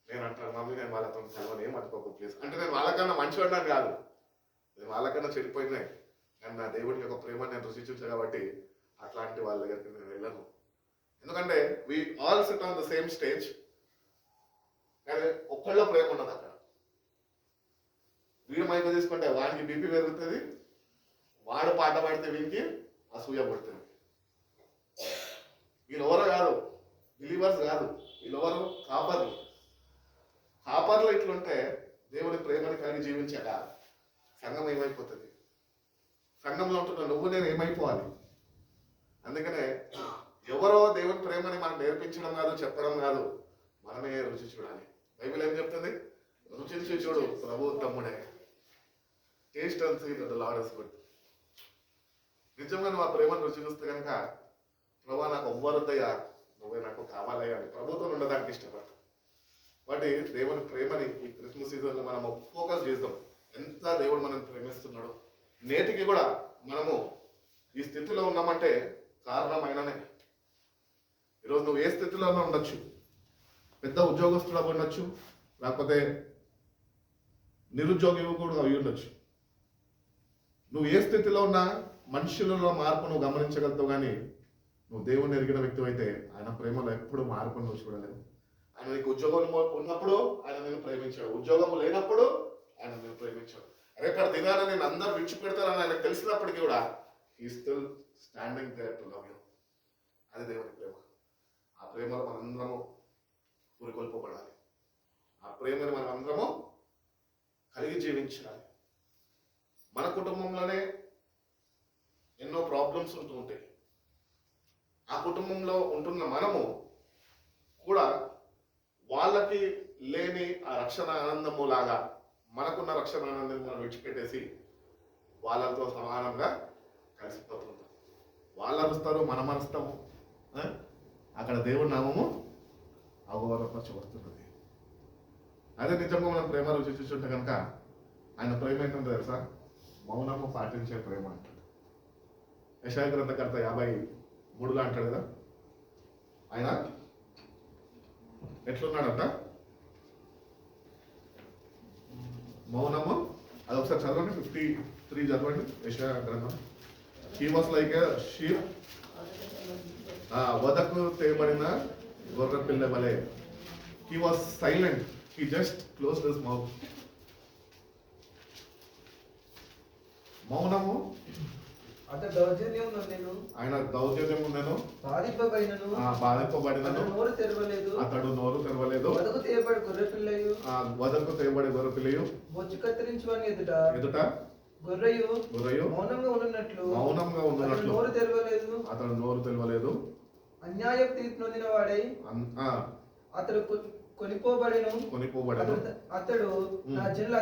నేను అంటాను, మమ్మీ నేను వాళ్ళతో కలవని ఏం అనుకోకు ప్లీజ్. అంటే నేను వాళ్ళకన్నా మంచివాడిని కాదు, నేను వాళ్ళకన్నా చెడిపోయినాయి, కానీ నా దేవుడి యొక్క ప్రేమ నేను రుచి చూసా కాబట్టి అట్లాంటి వాళ్ళ దగ్గరికి నేను వెళ్ళను. ఎందుకంటే we all sit on the same stage, కానీ ఒక్కళ్ళ ప్రేమ ఉన్నది అక్కడ. వీడు మైక్ తీసుకుంటే వాడికి బీపీ పెరుగుతుంది, వాడు పాట పాడితే వీడికి అసూయ పడుతుంది. వీళ్ళెవరో కాదు, బిలీవర్స్ కాదు, వీళ్ళెవరు కాపర్లు. కాపర్లు ఇట్లుంటే దేవుడి ప్రేమని కలిగి జీవించాక సంఘం ఏమైపోతుంది? సంఘంలో ఉంటున్న నువ్వు నేను ఏమైపోవాలి? అందుకనే ఎవరో దేవుని ప్రేమని మనకు నేర్పించడం కాదు, చెప్పడం కాదు, మనమే రుచి చూడాలి. బైబిల్ ఏం చెప్తుంది? రుచి చూడు ప్రభు తమ్ముడే, taste and see that the Lord is good. నిజంగా నువ్వు ఆ ప్రేమను రుచి చూస్తే కనుక, ప్రభా నాకు ఎవ్వరొద్దయ్యా, నువ్వే నాకు కావాలయ్యా అని ప్రభుత్వం ఉండడానికి ఇష్టపడతాం. కాబట్టి దేవుని ప్రేమని ఈ క్రిస్మస్ సీజన్లో మనము ఫోకస్ చేద్దాం. ఎంత దేవుడు మనం ప్రేమిస్తున్నాడు. నేటికి కూడా మనము ఈ స్థితిలో ఉన్నామంటే కారణం ఆయననే. ఈరోజు నువ్వు ఏ స్థితిలో ఉండొచ్చు, పెద్ద ఉద్యోగస్తులు ఉండొచ్చు, లేకపోతే నిరుద్యోగి కూడా అయి ఉండొచ్చు. నువ్వు ఏ స్థితిలో ఉన్నా మనుషులలో మార్పు నువ్వు గమనించగలుగుతావు, కానీ నువ్వు దేవుణ్ణి ఎరిగిన వ్యక్తి అయితే ఆయన ప్రేమలో ఎప్పుడు మార్పు నువ్వు చూడలేవు. ఆయన నీకు ఉద్యోగం ఉన్నప్పుడు ఆయన నేను ప్రేమించాడు, ఉద్యోగం లేనప్పుడు ఆయన నేను ప్రేమించాడు. రేపటి దినాన నేను అందరూ విడిచిపెడతానని ఆయనకు తెలిసినప్పటికీ కూడా he still standing there to love you. అది దేవుని ప్రేమ. ఆ ప్రేమలో మనందరము పురికొల్పబడాలి. ఆ ప్రేమని మనం అందరము కలిగి జీవించాలి. మన కుటుంబంలోనే ఎన్నో ప్రాబ్లమ్స్ ఉంటూ ఉంటాయి. ఆ కుటుంబంలో ఉంటున్న మనము కూడా వాళ్ళకి లేని ఆ రక్షణ ఆనందము లాగా మనకున్న రక్షణ ఆనందం మనం విడిచిపెట్టేసి వాళ్ళతో సమానంగా కలిసిపోతుంటాం. వాళ్ళు అరుస్తారు, మనం అరుస్తాము, అక్కడ దేవుడి నామము అగౌరవపరచబడుతున్నది. అదే నిజంగా మనం ప్రేమ రుచి చూస్తుంటే కనుక ఆయన ప్రేమ ఏంటంటే తెలుసా? మౌనము పాటించే ప్రేమ అంటాడు. యెషయా గ్రంథకర్త 53లో అంటాడు కదా, ఆయన ఎట్లున్నాడంట? మౌనము. అది ఒకసారి చదవండి, 53 చదవండి యెషయా గ్రంథం. He was like a sheep, వదకు తేబడిన గొర్రె పిల్ల వలె. He was silent, he just closed his mouth. మౌనము. అతడు దౌర్జన్యం నేను, ఆయన దౌర్జన్యం నేను బాధింపబడినను, నోరు తెరవలేదు, అతడు నోరు తెరవలేదు. వదకు తేబడి గొర్రె పిల్లయు, వదకు తేబడి గొర్రె పిల్లయు, బొచ్చు కత్తిరించువాని ఎదుట గొర్రెయు మౌనంగా ఉన్నట్లు నోరు తెరవలేదు. అతడు నోరు తెరవలేదు. అన్యాయ తీర్పు నొందిన వాడై అతడు కొనిపోబడెను. అతడు నా జనుల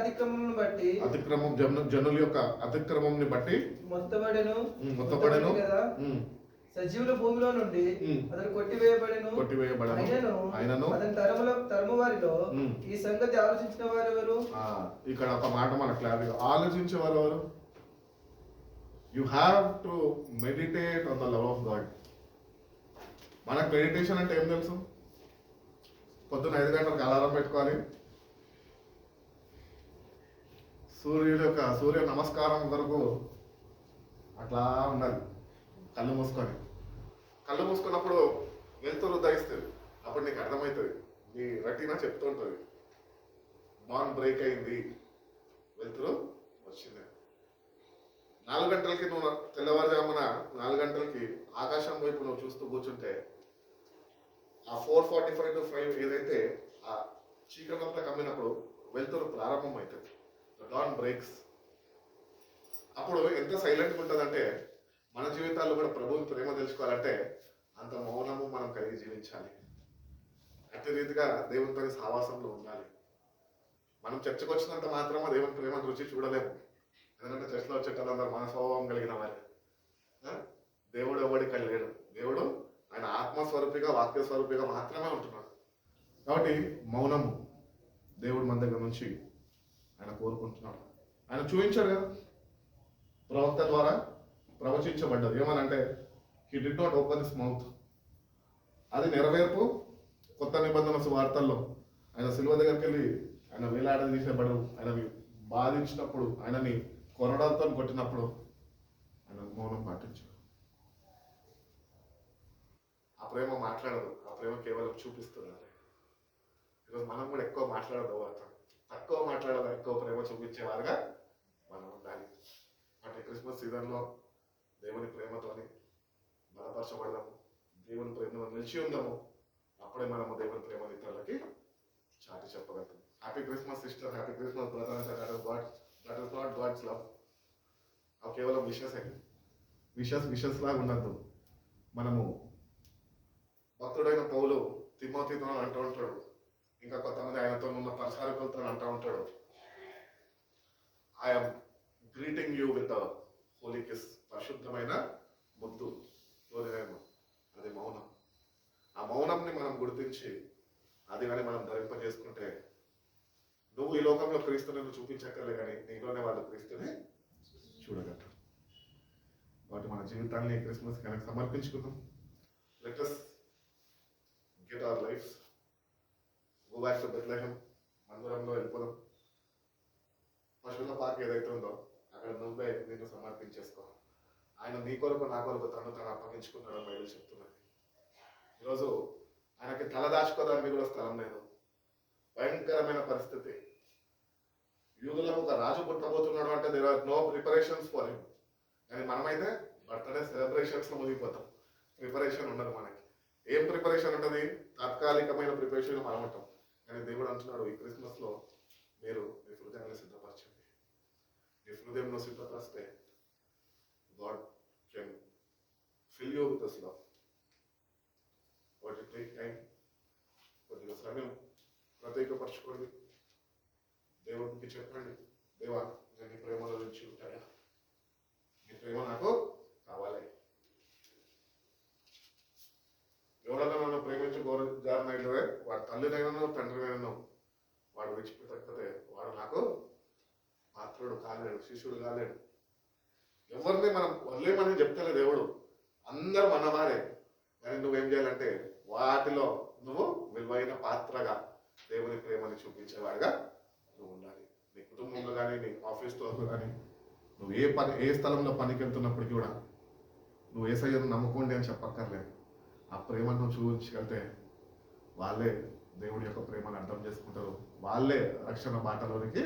జనుల యొక్క అతిక్రమంని బట్టి మొత్తబడెను కదా. సజీవుల భూమిలో నుండి అతడు కొట్టివేయబడెను. ఆయనను అతని తరము వారిలో ఈ సంగతి ఆలోచించిన వారెవరు? ఇక్కడ ఒక మాట మనకు క్లారిటీగా, ఆలోచించే వారు ఎవరు? You have to meditate on the love of God. మనకు మెడిటేషన్ అంటే ఏం తెలుసు? పొద్దున్న 5 గంటలకు అలారం పెట్టుకోవాలి, సూర్య నమస్కారం వరకు అట్లా ఉండాలి, కళ్ళు మూసుకున్నప్పుడు వెలుతురు ఉదయిస్తుంది. అప్పుడు నీకు అర్థమవుతుంది, నీ రెటీనా చెప్తూ ఉంటుంది, బాన్ బ్రేక్ అయింది, వెలుతురు వచ్చింది. 4 గంటలకి నువ్వు తెల్లవారుజామున 4 గంటలకి ఆకాశం వైపు నువ్వు చూస్తూ కూర్చుంటే ఆ 4:45 to 5 ఏదైతే ఆ చీకటంతా కమ్మినప్పుడు వెలుతురు ప్రారంభం అవుతుంది, డాన్ బ్రేక్స్. అప్పుడు ఎంత సైలెంట్గా ఉంటుందంటే, మన జీవితాల్లో కూడా ప్రభువుని ప్రేమ తెలుసుకోవాలంటే అంత మౌనము మనం కలిగి జీవించాలి. అట్టి రీతిగా దేవునితో సహవాసంలో ఉండాలి. మనం చర్చకు వచ్చినంత మాత్రమే దేవుని ప్రేమ రుచి చూడలేము. ఎందుకంటే చర్చలో వచ్చేటందరూ మన స్వభావం కలిగిన వారు. దేవుడు ఎవడికి లేడు. దేవుడు ఆయన ఆత్మస్వరూపిగా వాక్య స్వరూపిగా మాత్రమే ఉంటున్నాడు. కాబట్టి మౌనము దేవుడు మన దగ్గర నుంచి ఆయన కోరుకుంటున్నాడు. ఆయన చూపించాడు కదా, ప్రవక్త ద్వారా ప్రవచించబడ్డది. ఏమనంటే, he did not open his mouth. అది నెరవేర్పు కొత్త నిబంధన సువార్తల్లో ఆయన సిలువ దగ్గరికి వెళ్ళి ఆయన వేలాడదీసేబడు, ఆయనని బాధించినప్పుడు, ఆయనని కొరడాలతో కొట్టినప్పుడు ఆయన మౌనం పాటించాడు. ఆ ప్రేమ మాట్లాడదు, ఆ ప్రేమ కేవలం చూపిస్తున్నారు. ఈరోజు మనం కూడా ఎక్కువ మాట్లాడదు, తక్కువ మాట్లాడదు, ఎక్కువ ప్రేమ చూపించేవారుగా మనం ఉండాలి. అంటే క్రిస్మస్ సీజన్లో దేవుని ప్రేమతోని బలపరచబడదాము, దేవుని ప్రేమలో నిలిచి ఉందాము. అప్పుడే మనము దేవుని ప్రేమ ఇతరులకి చాటి చెప్పగలుగుతాం. Happy Christmas sister, happy Christmas brother అంటే that is not God's love. అవి కేవలం విషస్ లాగా ఉండద్దు. మనము భక్తుడైన పౌలు తిమోతితో అంటూ ఉంటాడు, ఇంకా కొంతమంది ఆయనతో ఉన్న పరిచారకులతో అంటూ ఉంటాడు, I'm greeting you with holy kiss. పరిశుద్ధమైన ముద్దు, అది మౌనం. ఆ మౌనంని మనం గుర్తించి అది కానీ మనం ధరింపజేసుకుంటే, నువ్వు ఈ లోకంలో క్రీస్తుని నువ్వు చూపించక్కర్లే, కానీ నీలోనే వాళ్ళు క్రీస్తుని చూడగలరు. కాబట్టి మన జీవితాన్ని క్రిస్మస్ కనుక సమర్పించుకుందాం. Let us get our lives, go back to Bethlehem, మందిరంలో వెళ్ళిపోదాం. పశువుల పార్క్ ఏదైతే ఉందో అక్కడ నువ్వే నిన్ను సమర్పించేసుకో. ఆయన నీ కొరకు నా కొరకు తను అప్పగించుకున్నాడని బైబిల్ చెప్తున్నది. ఈరోజు ఆయనకి తల దాచుకోవడానికి కూడా స్థలం లేదు, భయంకరమైన పరిస్థితి. యూదులకు ఒక రాజు పుట్టబోతున్నాడు అంటే there are no preparations for him. కానీ మనమైతే బర్త్డే సెలబ్రేషన్స్ లో మునిగిపోతాం, ప్రిపరేషన్ ఉండదు మనకి. ఏం ప్రిపరేషన్ ఉంటుంది? తాత్కాలికమైన ప్రిపరేషన్ మనం ఉంటాం. కానీ దేవుడు అంటున్నాడు, ఈ క్రిస్మస్ లో మీరు మీ హృదయాన్ని సిద్ధపరచండి. మీ హృదయంలో సిద్ధపరిస్తే God can fill you with His love. What it take time? కొద్దిగా శ్రమను ప్రత్యేకపరచుకోండి. దేవుడికి చెప్పండి, దేవా నేను నీ ప్రేమలో నుంచి ఉంటాయా, నీ ప్రేమ నాకు కావాలి. ఎవడన్నా నన్ను ప్రేమించి జారినైతే వాడు తల్లినైనా తండ్రినైనా వాడు విడిచిపెట్టకపోతే వాడు నాకు పాత్రుడు కాలేడు, శిష్యుడు కాలేడు. ఎవరిని మనం వదిలేమని చెప్తలే దేవుడు, అందరు మనవారే. కానీ నువ్వేం చేయాలంటే వాటిలో నువ్వు విలువైన పాత్రగా దేవుని ప్రేమని చూపించేవాడుగా నువ్వు ఉండాలి. నీ కుటుంబంలో కానీ, నీ ఆఫీస్లో కానీ, నువ్వు ఏ స్థలంలో పనికి వెళ్తున్నప్పటికీ కూడా నువ్వు యేసయ్యను నమ్ముకోండి అని చెప్పక్కర్లేదు. ఆ ప్రేమను నువ్వు చూపించగలితే వాళ్ళే దేవుడి యొక్క ప్రేమను అర్థం చేసుకుంటారు, వాళ్ళే రక్షణ బాటలోనికి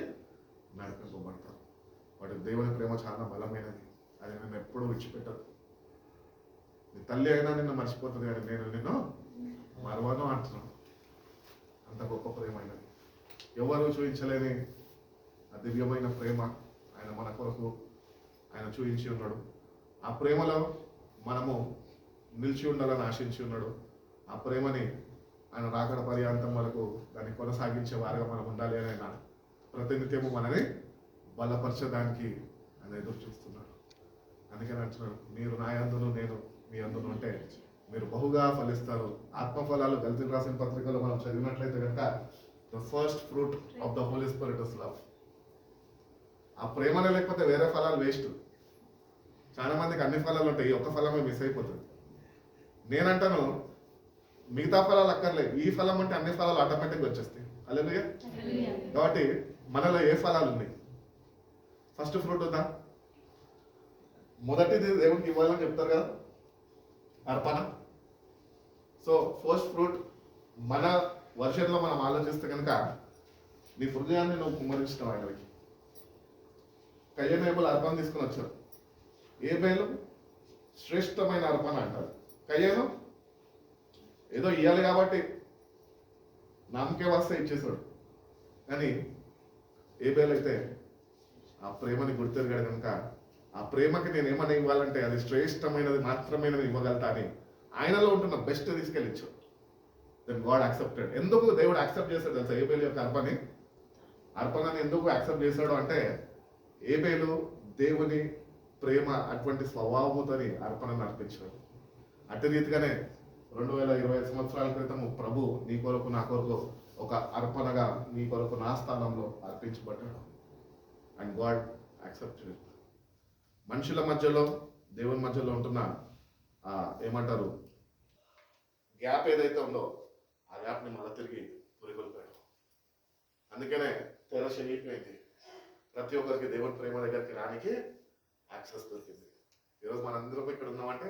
నడిపింపబడతారు. వాటి దేవుని ప్రేమ చాలా బలమైనది, అది నిన్ను ఎప్పుడూ విడిచిపెట్టదు. నీ తల్లి అయినా నిన్ను మర్చిపోతుంది, కానీ నేను నిన్ను మరవను అంటున్నాను. అంత గొప్ప ప్రేమ అయినది, ఎవరు చూపించలేని ఆ దివ్యమైన ప్రేమ ఆయన మన కొరకు ఆయన చూపించి ఉన్నాడు. ఆ ప్రేమలో మనము నిలిచి ఉండాలని ఆశించి ఉన్నాడు. ఆ ప్రేమని ఆయన రాకడ పర్యాంతం వరకు దాన్ని కొనసాగించే వారుగా మనం ఉండాలి అని ఆయన ప్రతినిత్యము మనని బలపరచడానికి ఆయన ఎదురు చూస్తున్నాడు. అందుకని అంటున్నాడు, మీరు నా యందును నేను మీ యందును అంటే మీరు బహుగా ఫలిస్తారు. ఆత్మఫలాలు గల్తీలు రాసిన పత్రికలో మనం చదివినట్లయితే కనుక the first fruit of the Holy Spirit is love. ఆ ప్రేమనే లేకపోతే వేరే ఫలాలు వేస్ట్. చాలా మందికి అన్ని ఫలాలు ఉంటాయి, ఒక్క ఫలమే మిస్ అయిపోతుంది. నేనంటాను మిగతా ఫలాలు అక్కర్లేదు, ఈ ఫలం అంటే అన్ని ఫలాలు ఆటోమేటిక్గా వచ్చేస్తాయి. హల్లెలూయా. కాబట్టి మనలో ఏ ఫలాలు ఉన్నాయి? ఫస్ట్ ఫ్రూట్ ఉందా? మొదటిది దేవునికి ఇవ్వాలని చెప్తారు కదా, అర్పణ. సో ఫస్ట్ ఫ్రూట్ మన వర్షంలో మనం ఆలోచిస్తే కనుక నీ హృదయాన్ని నువ్వు కుమ్మరించడం ఆయనకి. కయ్యనేబుల్ అర్పణ తీసుకుని వచ్చారు. ఏబేలు శ్రేష్టమైన అర్పణ అంటారు. కయ్యను ఏదో ఇవ్వాలి కాబట్టి నామకే వస్తే ఇచ్చేసాడు. కానీ ఏబేలు అయితే ఆ ప్రేమని గుర్తెరిగాడు కనుక ఆ ప్రేమకి నేను ఏమని ఇవ్వాలంటే అది శ్రేష్టమైనది మాత్రమే ఇవ్వగలుగుతా అని ఆయనలో ఉంటున్న బెస్ట్ తీసుకెళ్ళించాడు. Then God accepted. ఎందుకు దేవుడు యాక్సెప్ట్ చేశాడు తెలుసా ఏబేలు యొక్క అర్పణని ఎందుకు యాక్సెప్ట్ చేశాడు అంటే, ఏబేలు దేవుని ప్రేమ అటువంటి స్వభావముతోని అర్పణను అర్పించాడు. అట్టి రీతిగానే 2025 సంవత్సరాల క్రితం ప్రభు నీ కొరకు నా కొరకు ఒక అర్పణగా నీ కొరకు నా స్థానంలో అర్పించబడ్డాడు. And God accepted. మనుషుల మధ్యలో దేవుని మధ్యలో ఉంటున్న గ్యాప్ ఏదైతే ఉందో ఆ గ్యాప్ని మళ్ళీ తిరిగి పురిగొల్పాడు. అందుకనే తెర చెరిగిపోయింది. ప్రతి ఒక్కరికి దేవుని ప్రేమ దగ్గరికి రానికి యాక్సెస్ దొరికింది. ఈరోజు మనందరం ఇక్కడ ఉన్నామంటే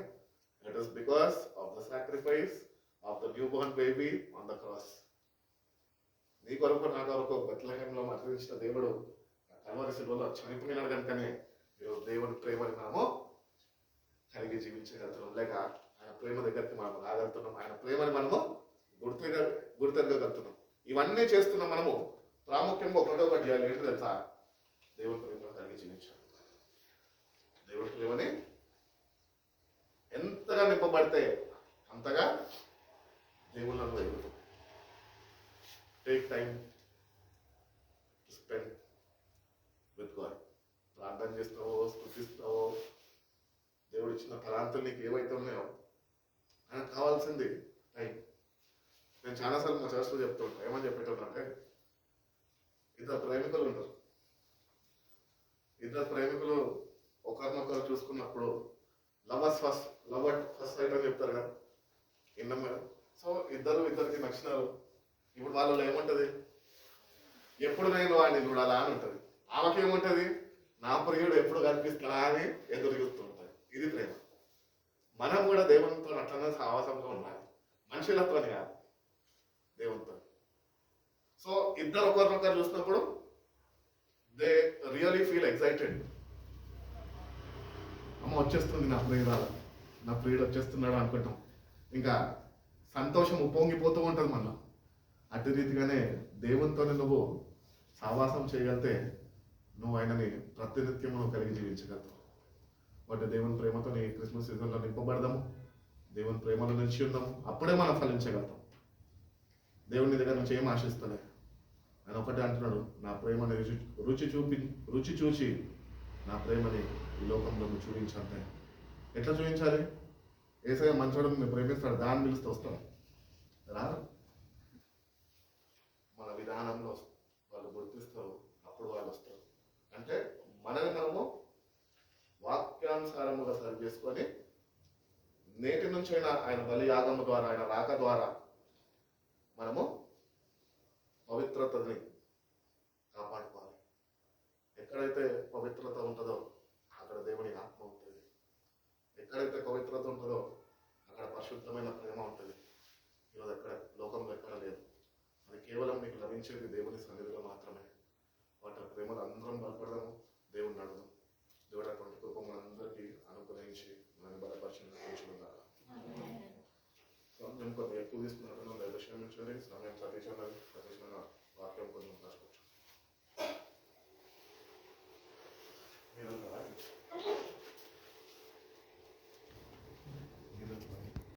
it is because of the sacrifice of the new Born baby on the cross. నీ కొరకు నా కొరకు బెత్లెహేంలో మరణించిన దేవుడు కల్వరి శిలువలో చనిపోయినాడు కనుకనే ఈరోజు దేవుని ప్రేమని మనము కలిగి జీవించగలుగుతున్నాం, లేక ఆయన ప్రేమ దగ్గరికి మనం రాగలుగుతున్నాం, ఆయన ప్రేమని మనము గుర్తెరగలుగుతున్నాం. ఇవన్నీ చేస్తున్నాం మనము. ప్రాముఖ్యంగా ఒకటి చేయాలి, ఏంటి తెలుసా? దేవుని ప్రేమ కలిగి జీవించాలి. దేవుని ప్రేమని ఎంతగా నింపబడితే అంతగా దేవుళ్ళను ఎదుగుతాం. Take time to spend with God. ప్రార్థన చేస్తావో, స్తుతిస్తావో, దేవుడు ఇచ్చిన తలాంతులు నీకు ఏవైతే ఉన్నాయో ఆయనకు కావాల్సింది టైం. నేను చాలాసార్లు మా చర్చలో చెప్తూ ఉంటాను. ఏమని చెప్పేటోనంటే, ఇద్దరు ప్రేమికులు ఉంటారు. ఇద్దరు ప్రేమికులు ఒకరినొకరు చూసుకున్నప్పుడు లవ్ అట్ ఫస్ట్ సైట్ అని చెప్తారు కదా, విన్నాం కదా. సో ఇద్దరికి నచ్చినారు. ఇప్పుడు వాళ్ళలో ఏముంటది? ఎప్పుడు నేను వాడిని చూడాలా అని ఉంటుంది. ఆమెకేముంటది? నా ప్రియుడు ఎప్పుడు కనిపిస్తాడా అని ఎదురు చూస్తూ ఉంటుంది. ఇది ప్రేమ. మనం కూడా దేవునితో అట్లనే సహవాసంలో ఉండాలి, మనుషులతో కాదు, దేవునితో. సో ఇద్దరు ఒకరినొకరు చూసినప్పుడు దే రియలీ ఫీల్ ఎక్సైటెడ్. అమ్మ వచ్చేస్తుంది, నా ప్రియుడు వచ్చేస్తున్నాడు అనుకుంటాం. ఇంకా సంతోషం ఉప్పొంగిపోతూ ఉంటుంది మళ్ళా. అటు రీతిగానే దేవునితోనే నువ్వు సహవాసం చేయగలిగితే నువ్వు ఆయనని ప్రతినిత్యం నువ్వు కలిగి జీవించగలుగుతావు. బట్ దేవుని ప్రేమతో నీ క్రిస్మస్ సీజన్లో నింపబడదాము, దేవుని ప్రేమలో నిలిచి ఉందాము. అప్పుడే మనం ఫలించగలుగుతాం. దేవుని దగ్గర నుంచి ఏం ఆశిస్తలే. ఆయన ఒకటే అంటున్నాడు, నా ప్రేమని రుచి చూచి నా ప్రేమని ఈ లోకంలో నువ్వు చూపించాలంటే ఎట్లా చూపించాలి? ఏసయ్య మంచోడు నేను ప్రేమిస్తాడు, దాన్ని పిలిస్తే వస్తాను రాదు. మన విధానంలో వాళ్ళు గుర్తిస్తారు, అప్పుడు వాళ్ళు వస్తారు. అంటే మనని మనము వాక్యానుసారముగా సరి చేసుకొని నేటి నుంచి ఆయన బలియాగము ద్వారా, ఆయన రాక ద్వారా మనము పవిత్రతని కాపాడుకోవాలి. ఎక్కడైతే పవిత్రత ఉంటుందో అక్కడ దేవుని ఆత్మ ఉంటుంది. ఎక్కడైతే పవిత్రత ఉంటుందో అక్కడ పరిశుద్ధమైన ప్రేమ ఉంటుంది. ఈరోజు ఎక్కడ లోకంలో ఎక్కడ లేదు. అది కేవలం మీకు లభించేది దేవుని సన్నిధిలో మాత్రమే. వాటి ప్రేమలు అందరం బలపడదాము, దేవుని నడుదాం. దేవుడు అటువంటి కృప మనందరికీ అనుగ్రహించి మనల్ని బలపరిచిన సమయం కొంచెం ఎక్కువ తీసుకున్నట్టు క్షమించండి. సమయం సతీష్ వాక్యం కొంచెం కష్టం.